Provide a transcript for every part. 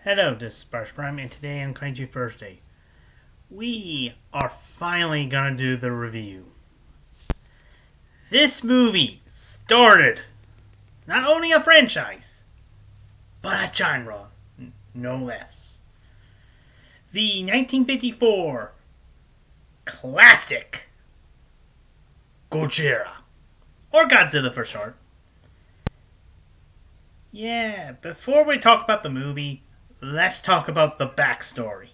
Hello, this is Sparks Prime, and today on Kaiju Thursday, we are finally gonna do the review. This movie started not only a franchise, but a genre, no less. The 1954 classic Godzilla, or Godzilla for short. Yeah, before we talk about the movie, let's talk about the backstory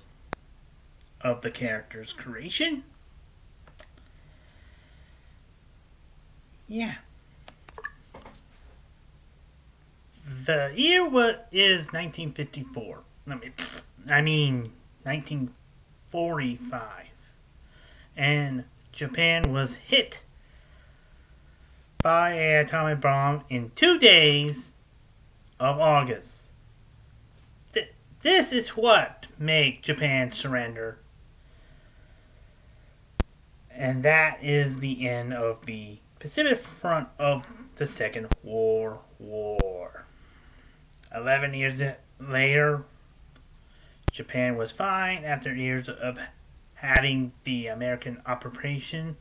of the character's creation. Yeah. The year is 1954. I mean 1945. And Japan was hit by an atomic bomb in 2 days of August. This is what made Japan surrender. And that is the end of the Pacific Front of the Second World War. 11 years later, Japan was fine after years of having the American occupation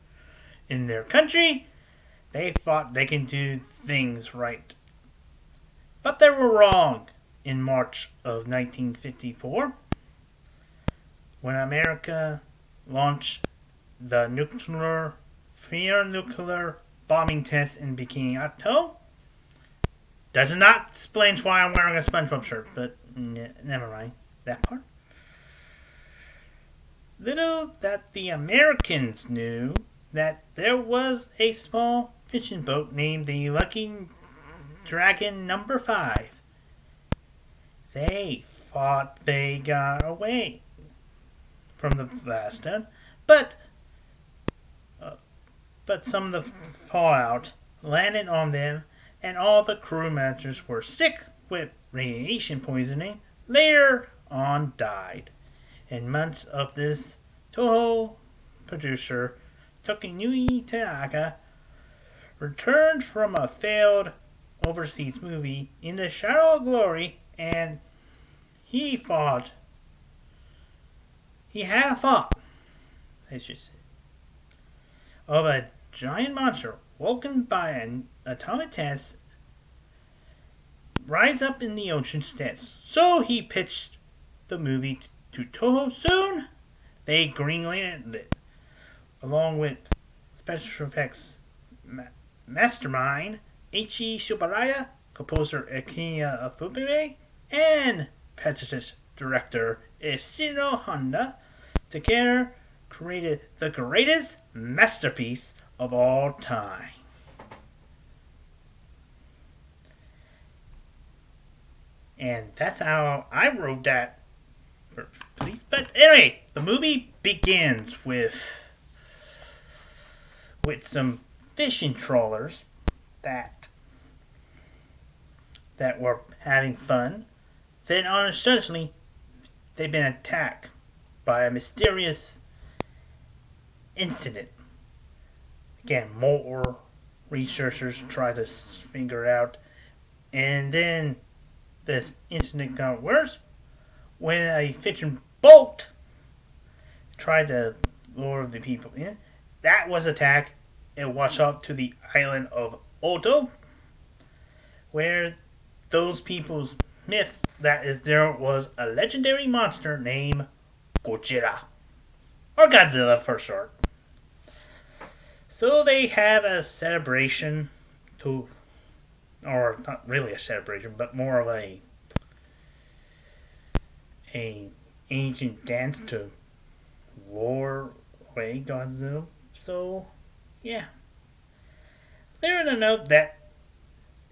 in their country. They thought they can do things right. But they were wrong. In March of 1954, when America launched the nuclear bombing test in Bikini Atoll. Does not explain why I'm wearing a SpongeBob shirt, but never mind that part. Little that the Americans knew that there was a small fishing boat named the Lucky Dragon Number 5. They thought they got away from the blast zone, but some of the fallout landed on them, and all the crew members were sick with radiation poisoning. Later on, died. In months of this, Toho producer Tokunui Tanaka returned from a failed overseas movie In the Shadow of Glory, and he had a thought, I should say, of a giant monster woken by an atomic test rise up in the ocean steps. So he pitched the movie to Toho. Soon they greenlit it, along with special effects mastermind Eiichi Shibaraya, composer Akira Fubime, and Patrick's director Ishiro Honda. Together created the greatest masterpiece of all time. And that's how I wrote that. Please, but anyway, the movie begins with some fishing trawlers that were having fun. Then, suddenly, they've been attacked by a mysterious incident. Again, more researchers try to figure out, and then this incident got worse when a fishing boat tried to lure the people in. That was attacked and washed up to the island of Oto, where those people's myths that is there was a legendary monster named Godzilla, or Godzilla for short. So they have a celebration or not really a celebration, but more of a ancient dance to lure away Godzilla. So yeah, there is a note that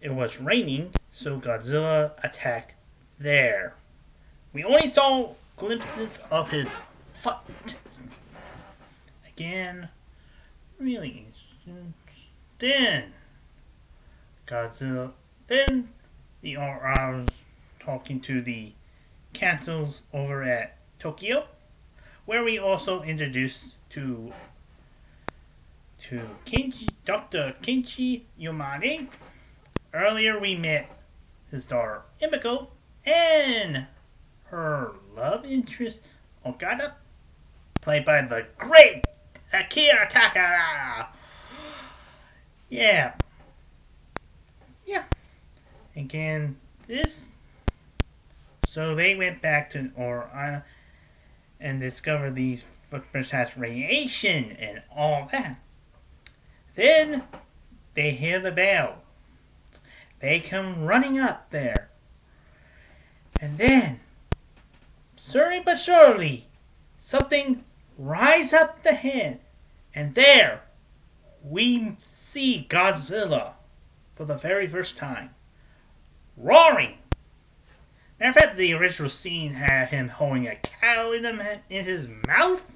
it was raining, so Godzilla attacked there. We only saw glimpses of his foot. Again, really. Then Godzilla. Then I was talking to the castles over at Tokyo, where we also introduced to Dr. Kenji Yamane. Earlier we met his daughter Emiko and her love interest, Okada, played by the great Akira Takara. Yeah. Yeah. Again, this. So they went back to Ora and discovered these footprints has radiation and all that. Then they hear the bell. They come running up there. And then, slowly but surely, something rise up the head. And there, we see Godzilla for the very first time. Roaring. Matter of fact, the original scene had him holding a cow in his mouth.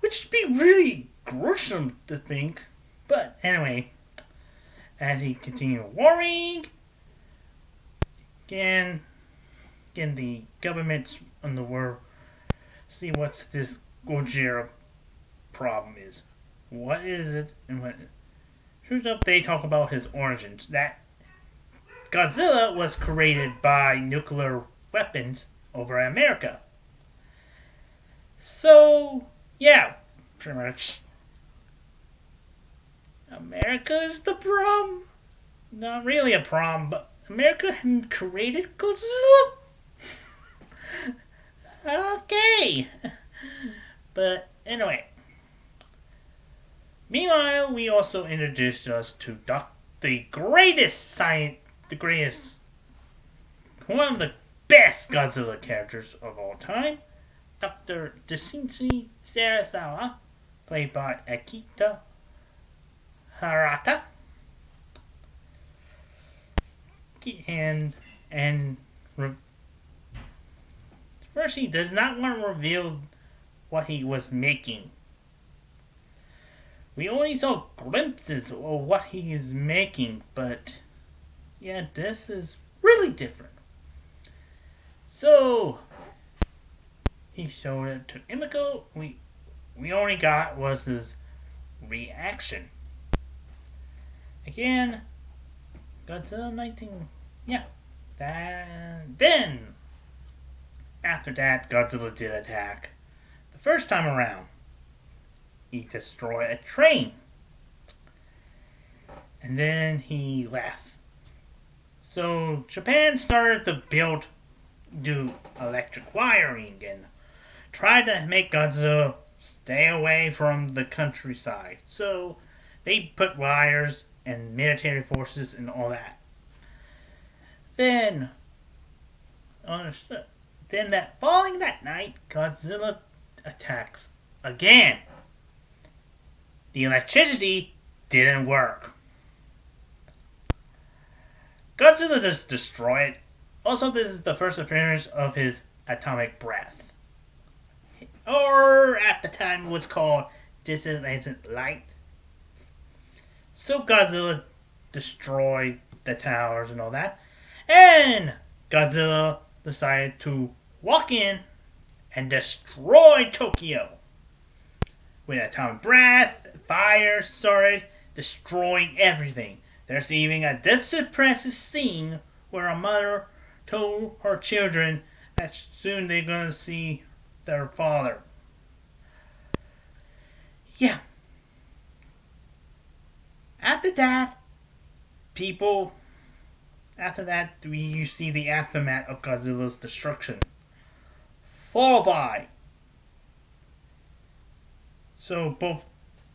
Which would be really gruesome to think. But anyway, as he continued roaring, again the government's on the world see what this Godzilla problem is. What is it? And what? Turns up they talk about his origins. That Godzilla was created by nuclear weapons over America. So, yeah, pretty much. America is the problem? Not really a problem, but America created Godzilla? Okay. But anyway. Meanwhile, we also introduced us to the greatest, one of the best Godzilla characters of all time, Dr. Daisuke Sarasawa, played by Akita Harata. And first, he does not want to reveal what he was making. We only saw glimpses of what he is making, but yeah, this is really different. So he showed it to Emiko. We only got was his reaction. Again, Godzilla 19. Yeah. Then after that, Godzilla did attack. The first time around, he destroyed a train. And then he left. So Japan started to do electric wiring and tried to make Godzilla stay away from the countryside. So they put wires and military forces and all that. Then following that night, Godzilla attacks again. The electricity didn't work. Godzilla just destroyed it. Also, this is the first appearance of his atomic breath. Or, at the time, it was called Distant Light. So Godzilla destroyed the towers and all that. And Godzilla decided to walk in and destroy Tokyo. With atomic breath, fire started destroying everything. There's even a disappressive scene where a mother told her children that soon they're going to see their father. Yeah. After that, you see the aftermath of Godzilla's destruction. Followed by. So both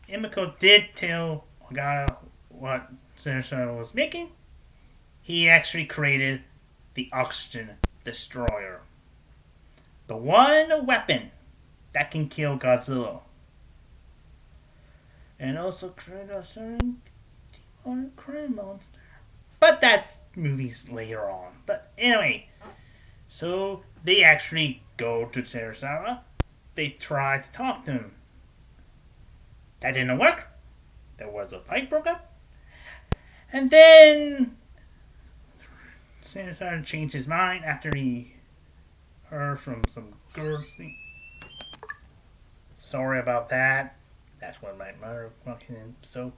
Emiko did tell Ogata what Sarasawa was making. He actually created the oxygen destroyer. The one weapon that can kill Godzilla. And also create a certain demonic crime monster. But that's movies later on. But anyway, so they actually go to Sarasawa. They try to talk to him. That didn't work. There was a fight broke up. And then Sarasawa changed his mind after he heard from some girls. Sorry about that. That's when my mother walking in. So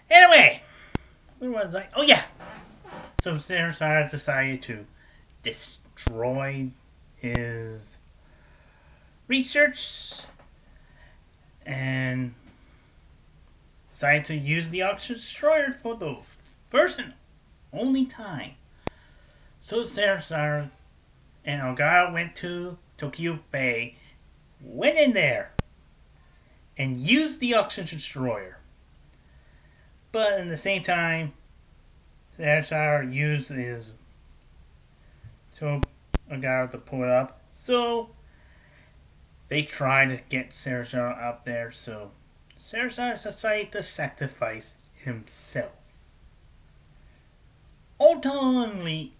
anyway, where was I? Oh yeah. So Sarasawa decided to destroy his research and decided to use the Oxygen Destroyer for the first and only time. So Sarasara and Ogara went to Tokyo Bay, went in there, and used the Oxygen Destroyer. But at the same time, Sarasara used his Ogara to pull it up. So they tried to get Sarasara up there, so Sarasara decided to sacrifice himself. Ultimately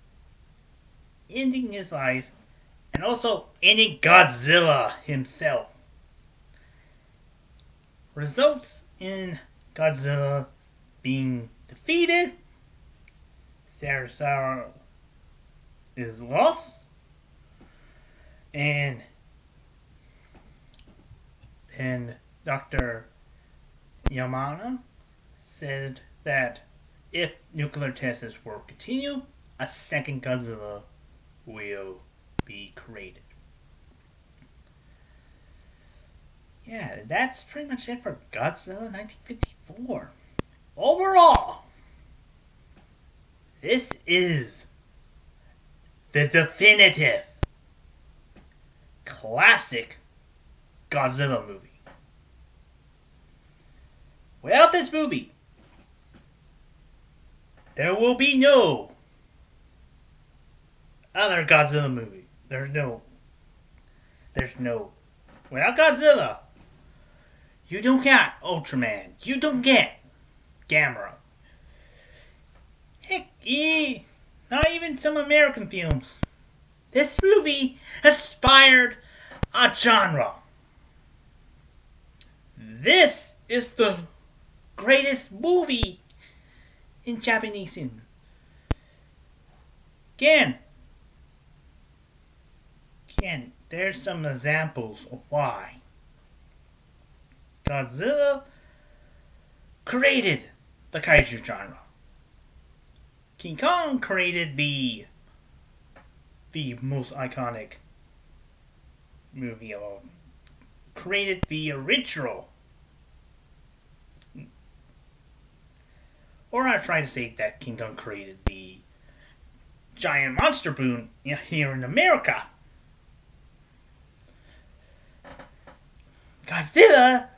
ending his life and also ending Godzilla himself. Results in Godzilla being defeated. Sarasara is lost. And Dr. Yamana said that if nuclear tests will continue, a second Godzilla will be created. Yeah, that's pretty much it for Godzilla 1954. Overall, this is the definitive classic Godzilla movie. Without this movie, there will be no other Godzilla movie. There's no. Without Godzilla, you don't get Ultraman. You don't get Gamera. Heck, not even some American films. This movie inspired a genre. This is the greatest movie in Japanese cinema. Again, there's some examples of why Godzilla created the Kaiju genre. King Kong created the most iconic movie of all. Created the original. Or I try to say that King Kong created the giant monster boom here in America. Godzilla,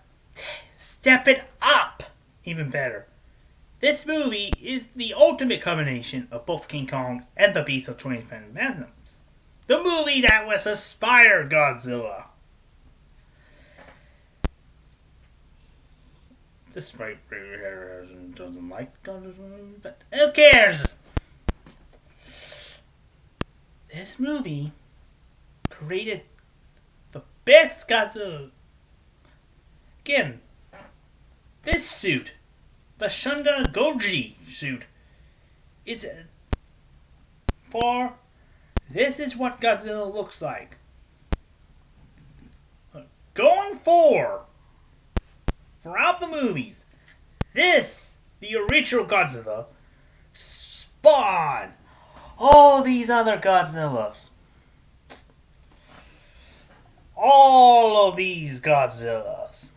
step it up even better. This movie is the ultimate combination of both King Kong and the Beast of 25 Fathoms. The movie that was inspired Godzilla. This right here doesn't like Godzilla, but who cares? This movie created the best Godzilla. Again, this suit, the Shunga Goji suit, is this is what Godzilla looks like. Going forward, throughout the movies, the original Godzilla, spawned all these other Godzillas. All of these Godzillas.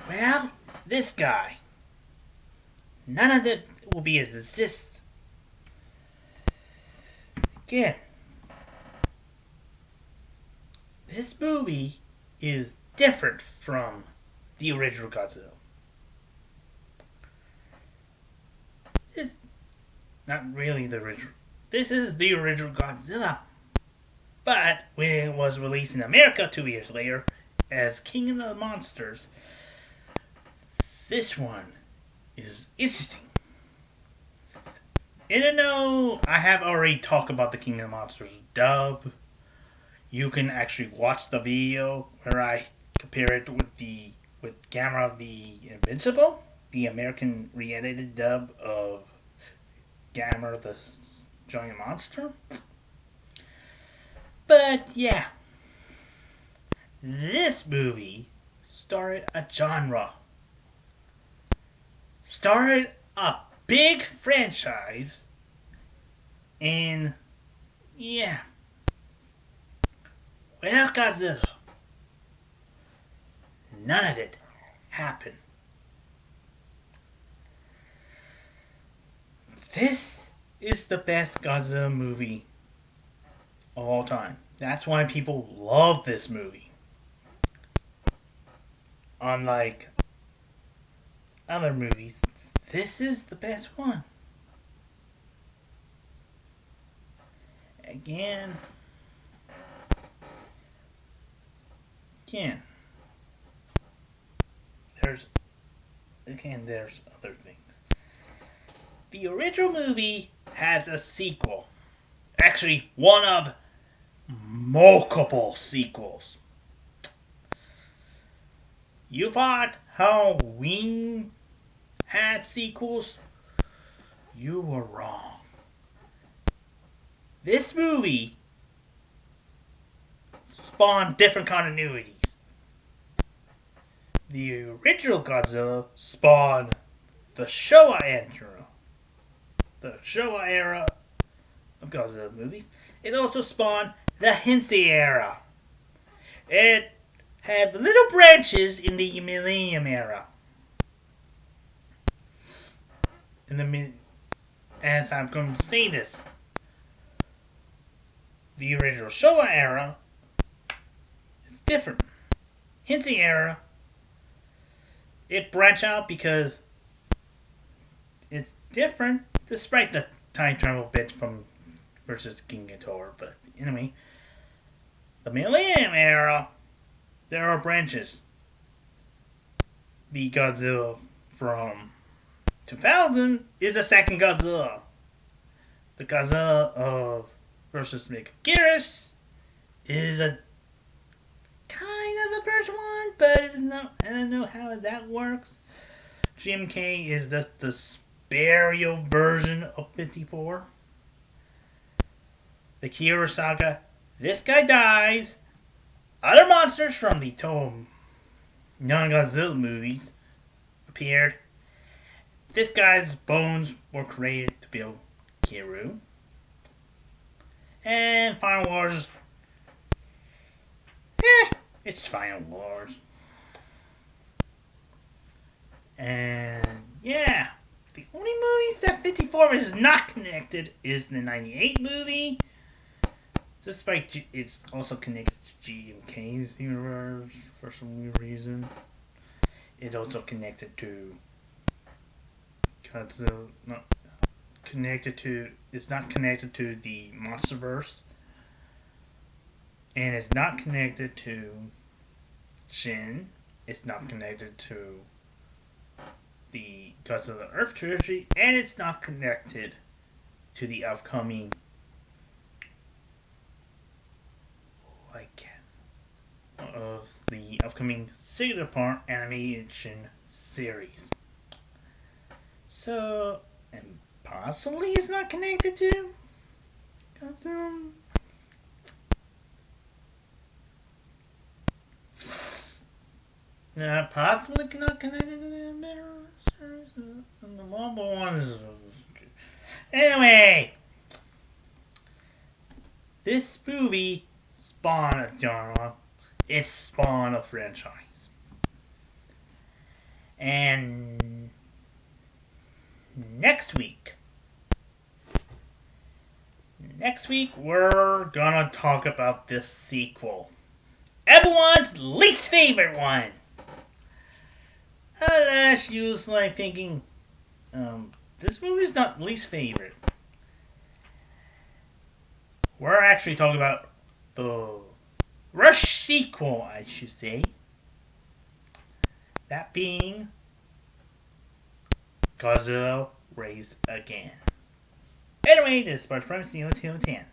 Without this guy, none of them will be as exist. Again, this movie is different from the original Godzilla. It's not really the original. This is the original Godzilla. But when it was released in America 2 years later as King of the Monsters, this one is interesting. Even though I have already talked about the King of the Monsters dub, you can actually watch the video where I compare it with Gamera the Invincible, the American re-edited dub of Gamera the Giant Monster. But yeah, this movie started a genre. Started a big franchise in Yeah. Without Godzilla, none of it happened. This is the best Godzilla movie of all time. That's why people love this movie. Unlike other movies, this is the best one. Again, there's other things. The original movie has a sequel. Actually, one of multiple sequels. You thought Halloween had sequels? You were wrong. This movie spawned different continuities. The original Godzilla spawned the Showa era of Godzilla movies. It also spawned the Heisei era. It had little branches in the Millennium era. As I'm going to say this, the original Showa era is different. Heisei era, it branched out because it's different, despite the time travel bit from versus King Ghidorah. But anyway, the Millennium era, there are branches. The Godzilla from 2000 is a second Godzilla. The Godzilla of versus Megaguirus is a kind of the first one, but it's not. I don't know how that works. GMK is just the burial version of 54. The Kyoto Saga. This guy dies. Other monsters from the Toho non-Godzilla movies appeared. This guy's bones were created to build Kiru. And Final Wars. It's Final Wars. And yeah. The only movies that 54 is not connected is the 98 movie. Despite it's also connected to GMK's universe for some weird reason. It's also connected to Godzilla. It's not connected to the Monsterverse. And it's not connected to Shin. It's not connected to the Godzilla Earth trilogy, and it's not connected to the upcoming Signature Part animation series. So, and possibly it's not connected to Godzilla. Possibly not connected to the better series. And the Marvel ones. Anyway, this movie spawned a genre. It spawned a franchise. And next week, we're gonna talk about this sequel. Everyone's least favorite one. Unless you was like thinking, this movie's not least favorite. We're actually talking about the Rush sequel, I should say. That being Godzilla Raised Again. Anyway, this is Sparks Prime, see you on 10.